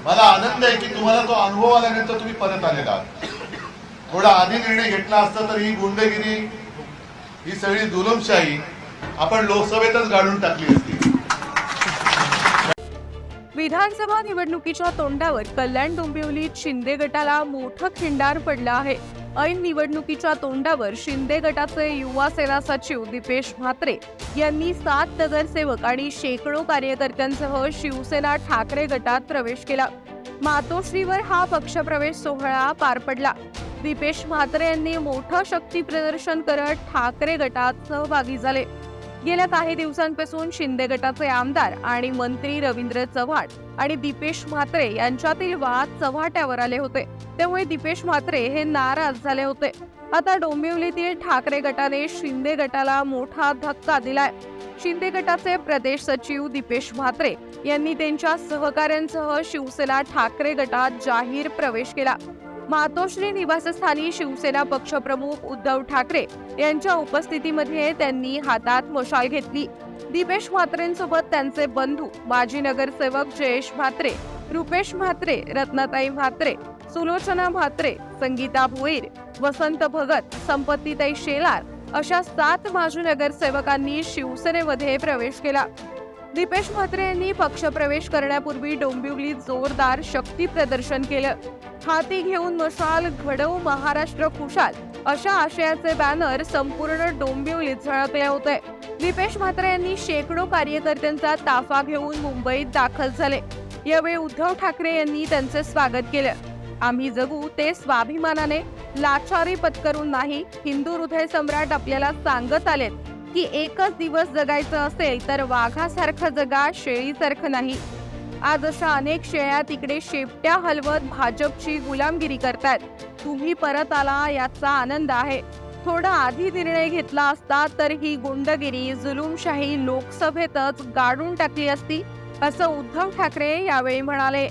मला आनंद आहे की तुम्हाला तो अनुभव आल्यानंतर तुम्ही परत आलेला आहात. थोडा आधी निर्णय घेतला असता तर ही गुंडगिरी, ही सगळी जुलूमशाही आपण लोकसभेतच गाडून टाकली असती. विधानसभा निवडणुकीच्या तोंडावर कल्याण डोंबिवलीत शिंदे गटाला मोठं खिंडार पडलं आहे. ऐन निवडणुकीच्या तोंडावर शिंदे गटाचे युवा सेना सचिव दीपेश म्हात्रे यांनी 7 नगरसेवक आणि शेकडो कार्यकर्त्यांसह शिवसेना ठाकरे गटात प्रवेश केला. मातोश्रीवर हा पक्षप्रवेश सोहळा पार पडला. दीपेश म्हात्रे यांनी मोठं शक्ती प्रदर्शन करत ठाकरे गटात सहभागी झाले. गेल्या काही दिवसांपासून शिंदे गटाचे आमदार आणि मंत्री रवींद्र चव्हाण आणि दीपेश म्हात्रे यांच्यातील वाद चव्हाट्यावर आले होते. त्यामुळे दीपेश म्हात्रे हे नाराज झाले होते. आता डोंबिवलीतील ठाकरे गटाने शिंदे गटाला मोठा धक्का दिलाय. शिंदे गटाचे प्रदेश सचिव दीपेश म्हात्रे यांनी त्यांच्या सहकाऱ्यांसह शिवसेना ठाकरे गटात जाहीर प्रवेश केला. मातोश्री निवासस्थानी शिवसेना पक्षप्रमुख उद्धव ठाकरे यांच्या उपस्थितीमध्ये त्यांनी हातात मशाल घेतली. दीपेश म्हात्रेंसोबत त्यांचे बंधू माजी नगरसेवक जयेश म्हात्रे, रुपेश म्हात्रे, रत्नाताई म्हात्रे, सुलोचना म्हात्रे, संगीता भोईर, वसंत भगत, संपत्तीताई शेलार अशा 7 माजी नगरसेवकांनी शिवसेनेमध्ये प्रवेश केला. दीपेश म्हात्रे यांनी पक्षप्रवेश करण्यापूर्वी डोंबिवलीत जोरदार शक्ती प्रदर्शन केलं. हाती घेऊन मशाल, घडवू महाराष्ट्र खुशाल अशा आशयाचे बॅनर संपूर्ण डोंबिवलीत झळकले होते. दीपेश म्हात्रे यांनी शेकडो कार्यकर्त्यांचा ताफा घेऊन मुंबईत दाखल झाले. यावेळी उद्धव ठाकरे यांनी त्यांचे स्वागत केलं. आम्ही जगू ते स्वाभिमानाने, लाचारी पत्करून नाही. हिंदू हृदय सम्राट आपल्याला सांगत आलेत की एकच दिवस जगायचं असेल तर वाघासारखं जगा, शेळीसारखं नाही. आज अशा अनेक शेळ्या तिकडे शेपट्या हलवत भाजपची गुलामगिरी करतायत. तुम्ही परत आला याचा आनंद आहे. थोडा आधी निर्णय घेतला असता तर ही गुंडगिरी, जुलूमशाही लोकसभेतच गाडून टाकली असती, असं उद्धव ठाकरे यावेळी म्हणाले.